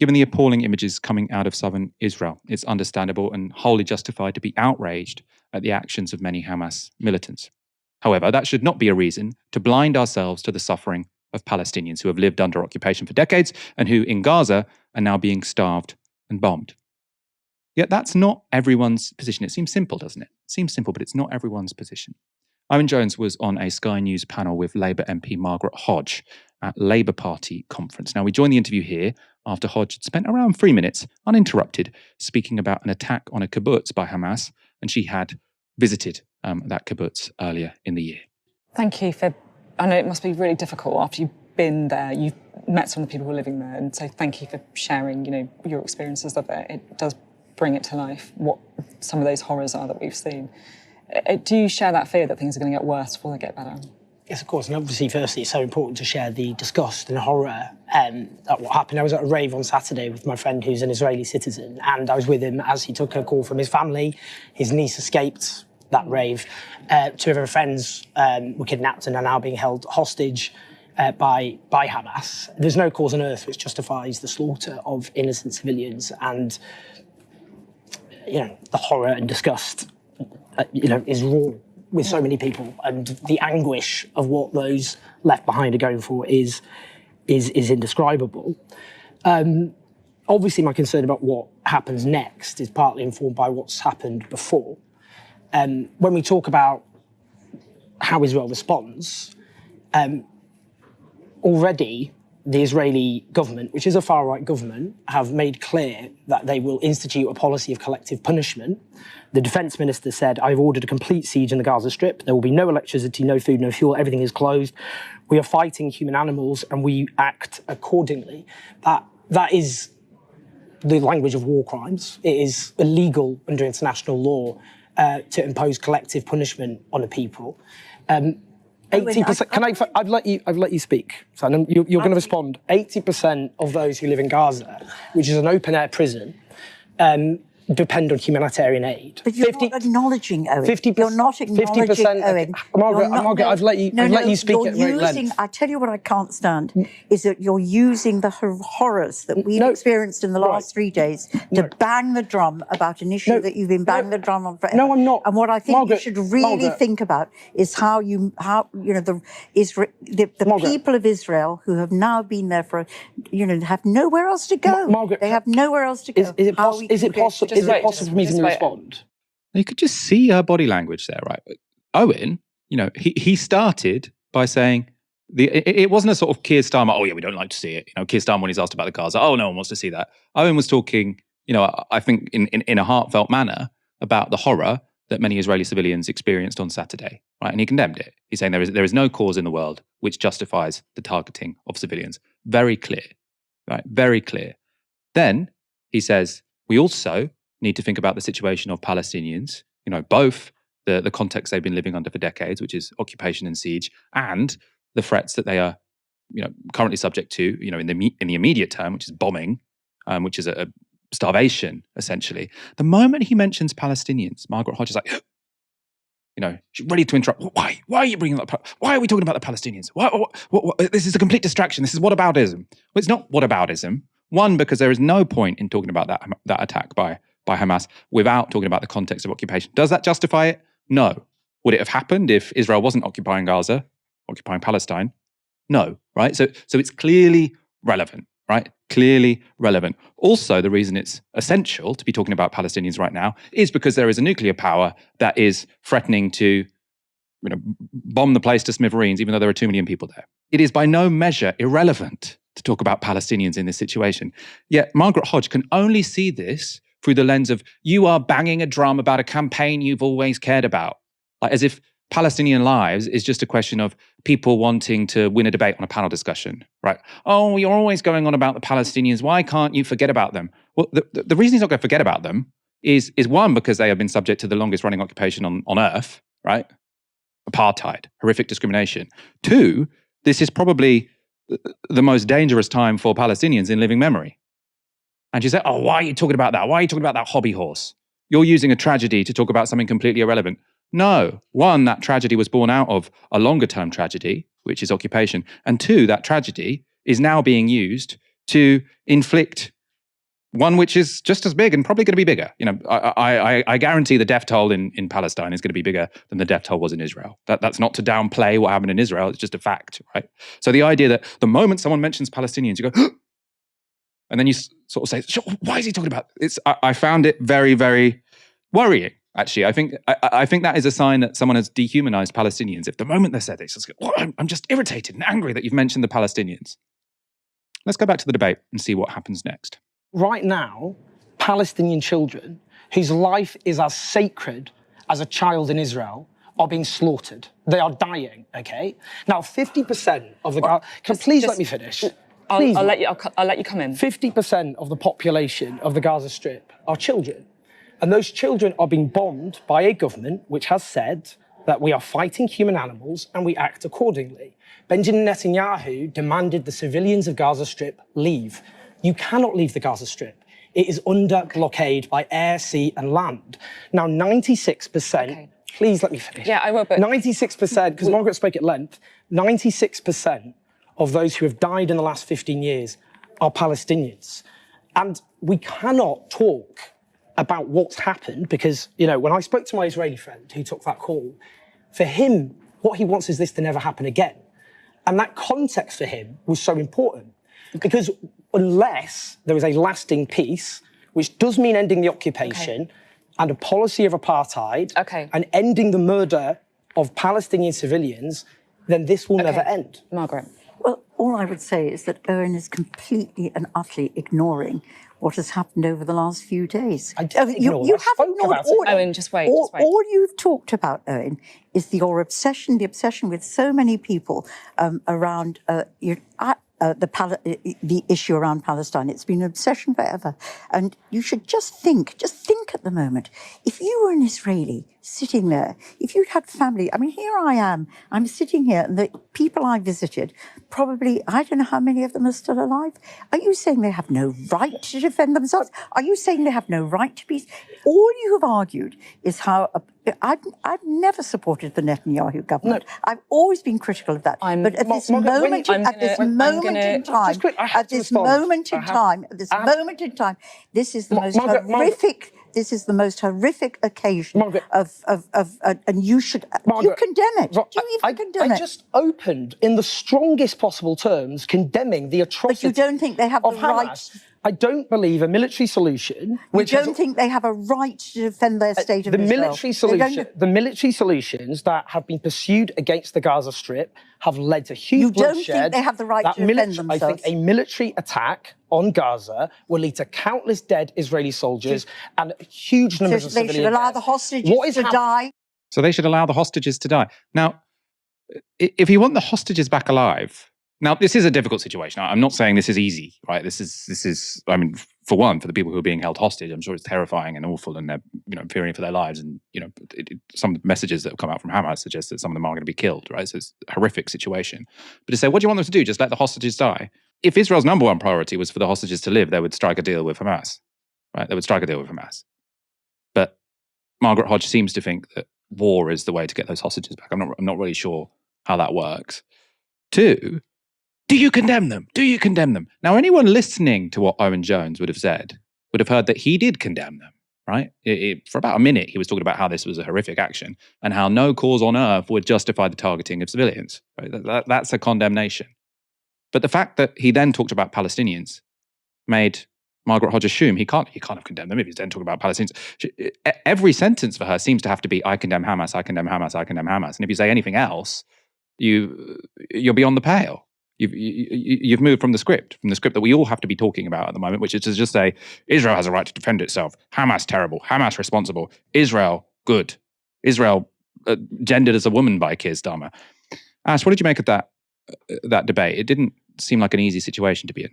Given the appalling images coming out of southern Israel, it's understandable and wholly justified to be outraged at the actions of many Hamas militants. However, that should not be a reason to blind ourselves to the suffering of Palestinians who have lived under occupation for decades and who, in Gaza, are now being starved and bombed. Yet that's not everyone's position. It seems simple, doesn't it? It seems simple, but it's not everyone's position. Owen Jones was on a Sky News panel with Labour MP Margaret Hodge at Labour Party conference. Now, we joined the interview here after Hodge had spent around 3 minutes, uninterrupted, speaking about an attack on a kibbutz by Hamas, and she had visited that kibbutz earlier in the year. Thank you for, I know it must be really difficult after you've been there, you've met some of the people who are living there, and so thank you for sharing, your experiences of it. It does bring it to life, what some of those horrors are that we've seen. Do you share that fear that things are going to get worse before they get better? Yes, of course. And obviously, firstly, it's so important to share the disgust and horror at what happened. I was at a rave on Saturday with my friend who's an Israeli citizen, and I was with him as he took a call from his family. His niece escaped that rave. Two of her friends were kidnapped and are now being held hostage by Hamas. There's no cause on earth which justifies the slaughter of innocent civilians, and the horror and disgust is raw with so many people, and the anguish of what those left behind are going for is indescribable. Obviously, my concern about what happens next is partly informed by what's happened before. When we talk about how Israel responds, already the Israeli government, which is a far-right government, have made clear that they will institute a policy of collective punishment. The defence minister said, "I've ordered a complete siege in the Gaza Strip. There will be no electricity, no food, no fuel. Everything is closed. We are fighting human animals and we act accordingly." That is the language of war crimes. It is illegal under international law to impose collective punishment on a people. 80%. I've let you speak. So you're going to respond. 80% of those who live in Gaza, which is an open-air prison, depend on humanitarian aid. But you're not acknowledging, Owen. 50%, you're not acknowledging, 50%, Owen. Margaret, I've let you speak at great length. I tell you what I can't stand is that you're using the horrors that we've experienced in the last 3 days to bang the drum about an issue that you've been banging the drum on forever. No, I'm not. And what I think you should really think about is how the people of Israel who have now been there for, have nowhere else to go. Margaret, they have nowhere else to go. Is it possible for me to respond? You could just see her body language there, right? Owen, he started by saying, it wasn't a sort of Keir Starmer, "Oh yeah, we don't like to see it." Keir Starmer, when he's asked about the Gaza, "Oh, no one wants to see that." Owen was talking, I think in a heartfelt manner about the horror that many Israeli civilians experienced on Saturday, right? And he condemned it. He's saying there is no cause in the world which justifies the targeting of civilians. Very clear, right? Very clear. Then he says, we also need to think about the situation of Palestinians, both the context they've been living under for decades, which is occupation and siege, and the threats that they are, currently subject to, in the immediate term, which is bombing, which is a starvation, essentially. The moment he mentions Palestinians, Margaret Hodge is like, she's ready to interrupt. Why are you bringing up? Why are we talking about the Palestinians? What, this is a complete distraction. This is whataboutism. Well, it's not whataboutism. One, because there is no point in talking about that attack by Hamas without talking about the context of occupation. Does that justify it? No. Would it have happened if Israel wasn't occupying Gaza, occupying Palestine? No, right? So it's clearly relevant, right? Clearly relevant. Also, the reason it's essential to be talking about Palestinians right now is because there is a nuclear power that is threatening to bomb the place to smithereens, even though there are 2 million people there. It is by no measure irrelevant to talk about Palestinians in this situation. Yet Margaret Hodge can only see this through the lens of, you are banging a drum about a campaign you've always cared about. Like as if Palestinian lives is just a question of people wanting to win a debate on a panel discussion, right? "Oh, you're always going on about the Palestinians. Why can't you forget about them?" Well, the reason he's not going to forget about them is one, because they have been subject to the longest running occupation on earth, right? Apartheid, horrific discrimination. Two, this is probably the most dangerous time for Palestinians in living memory. And she said, "Oh, why are you talking about that? Why are you talking about that hobby horse? You're using a tragedy to talk about something completely irrelevant." No. One, that tragedy was born out of a longer term tragedy, which is occupation. And two, that tragedy is now being used to inflict one which is just as big and probably going to be bigger. I guarantee the death toll in Palestine is going to be bigger than the death toll was in Israel. That's not to downplay what happened in Israel. It's just a fact, right? So the idea that the moment someone mentions Palestinians, you go, and then you sort of say, sure, why is he talking about it? I found it very, very worrying. Actually, I think that is a sign that someone has dehumanized Palestinians. If the moment they said this, it's I'm just irritated and angry that you've mentioned the Palestinians. Let's go back to the debate and see what happens next. Right now, Palestinian children whose life is as sacred as a child in Israel are being slaughtered. They are dying, okay? Now, 50% of the... Please let me finish. I'll let you come in. 50% of the population of the Gaza Strip are children. And those children are being bombed by a government which has said that we are fighting human animals and we act accordingly. Benjamin Netanyahu demanded the civilians of Gaza Strip leave. You cannot leave the Gaza Strip. It is under blockade by air, sea and land. Now, 96%, please let me finish. Yeah, I will, but... 96%, because Margaret spoke at length, 96% of those who have died in the last 15 years are Palestinians. And we cannot talk about what's happened because, when I spoke to my Israeli friend who took that call, for him, what he wants is this to never happen again. And that context for him was so important because unless there is a lasting peace, which does mean ending the occupation and a policy of apartheid and ending the murder of Palestinian civilians, then this will never end. Margaret. Well, all I would say is that Owen is completely and utterly ignoring what has happened over the last few days. I didn't ignore you it. I haven't spoke about it. Owen, just wait. All you've talked about, Owen, is your obsession, the obsession with so many people around the issue around Palestine. It's been an obsession forever. And you should just think at the moment, if you were an Israeli sitting there, if you'd had family, I mean, here I am, I'm sitting here, and the people I visited, probably, I don't know how many of them are still alive. Are you saying they have no right to defend themselves? Are you saying they have no right to peace? All you have argued is how, I've never supported the Netanyahu government. No. I've always been critical of that. But at this moment in time, this is the most horrific. This is the most horrific occasion and you should you condemn it. Do you even condemn it? I just opened in the strongest possible terms condemning the atrocity. But you don't think they have the right? I don't believe a military solution. You don't think they have a right to defend their state of Israel? The military solutions that have been pursued against the Gaza Strip have led to huge bloodshed. You don't think they have the right to defend themselves? I think a military attack on Gaza will lead to countless dead Israeli soldiers and huge numbers of civilians. They should allow the hostages to die. So they should allow the hostages to die. Now, if you want the hostages back alive, now this is a difficult situation. I'm not saying this is easy, right? This is. I mean, for one, for the people who are being held hostage, I'm sure it's terrifying and awful, and they're fearing for their lives. And some of the messages that have come out from Hamas suggest that some of them are going to be killed, right? So it's a horrific situation. But to say, what do you want them to do? Just let the hostages die? If Israel's number one priority was for the hostages to live, they would strike a deal with Hamas, right? They would strike a deal with Hamas. But Margaret Hodge seems to think that war is the way to get those hostages back. I'm not really sure how that works. Two, do you condemn them? Do you condemn them? Now, anyone listening to what Owen Jones would have said would have heard that he did condemn them, right? For about a minute, he was talking about how this was a horrific action and how no cause on earth would justify the targeting of civilians. Right? That's a condemnation. But the fact that he then talked about Palestinians made Margaret Hodge assume he can't have condemned them if he's then talking about Palestinians. Every sentence for her seems to have to be, I condemn Hamas, I condemn Hamas, I condemn Hamas. And if you say anything else, you're beyond the pale. You've moved from the script that we all have to be talking about at the moment, which is to just say, Israel has a right to defend itself. Hamas, terrible. Hamas, responsible. Israel, good. Israel, gendered as a woman by Keir Starmer. Ash, what did you make of that debate? It didn't seem like an easy situation to be in.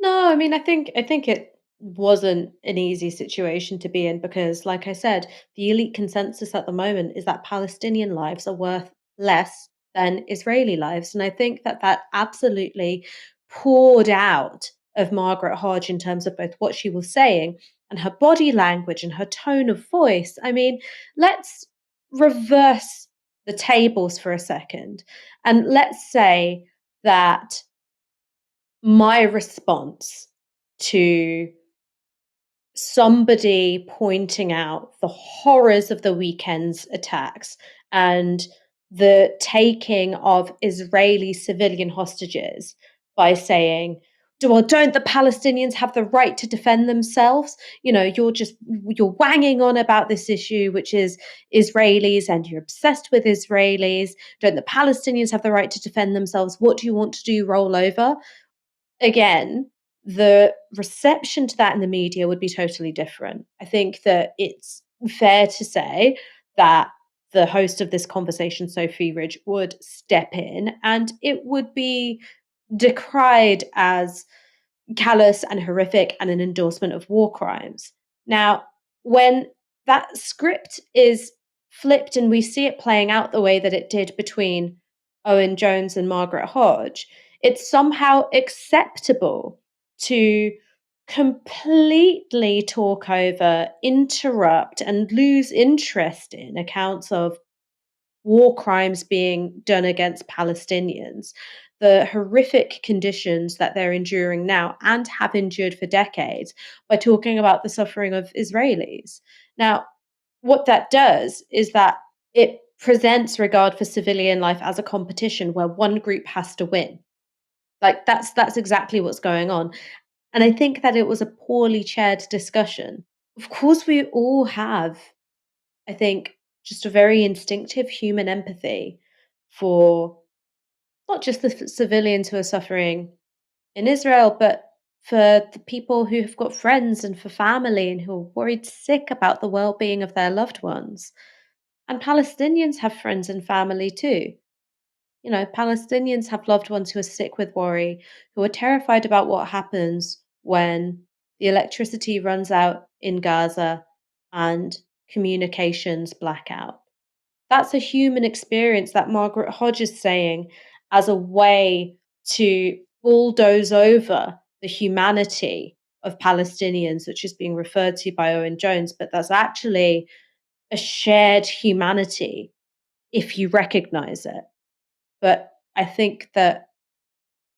No, I mean, I think it wasn't an easy situation to be in because, like I said, the elite consensus at the moment is that Palestinian lives are worth less than Israeli lives. And I think that absolutely poured out of Margaret Hodge in terms of both what she was saying and her body language and her tone of voice. I mean, let's reverse the tables for a second. And let's say that my response to somebody pointing out the horrors of the weekend's attacks and the taking of Israeli civilian hostages by saying, well, don't the Palestinians have the right to defend themselves? You're wanging on about this issue, which is Israelis, and you're obsessed with Israelis. Don't the Palestinians have the right to defend themselves? What do you want to do? Roll over? Again, the reception to that in the media would be totally different. I think that it's fair to say that the host of this conversation, Sophie Ridge, would step in and it would be decried as callous and horrific and an endorsement of war crimes. Now, when that script is flipped and we see it playing out the way that it did between Owen Jones and Margaret Hodge, it's somehow acceptable to completely talk over, interrupt, and lose interest in accounts of war crimes being done against Palestinians, the horrific conditions that they're enduring now and have endured for decades, by talking about the suffering of Israelis. Now, what that does is that it presents regard for civilian life as a competition where one group has to win. Like that's exactly what's going on. And I think that it was a poorly chaired discussion. Of course, we all have, I think, just a very instinctive human empathy for not just the civilians who are suffering in Israel, but for the people who have got friends and for family and who are worried sick about the well being of their loved ones. And Palestinians have friends and family too. Palestinians have loved ones who are sick with worry, who are terrified about what happens when the electricity runs out in Gaza and communications black out. That's a human experience that Margaret Hodge is saying as a way to bulldoze over the humanity of Palestinians, which is being referred to by Owen Jones, but that's actually a shared humanity if you recognize it. But I think that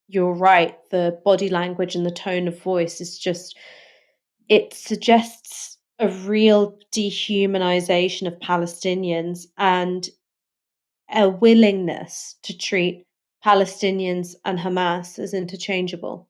you're right. The body language and the tone of voice is just, it suggests a real dehumanization of Palestinians and a willingness to treat Palestinians and Hamas as interchangeable.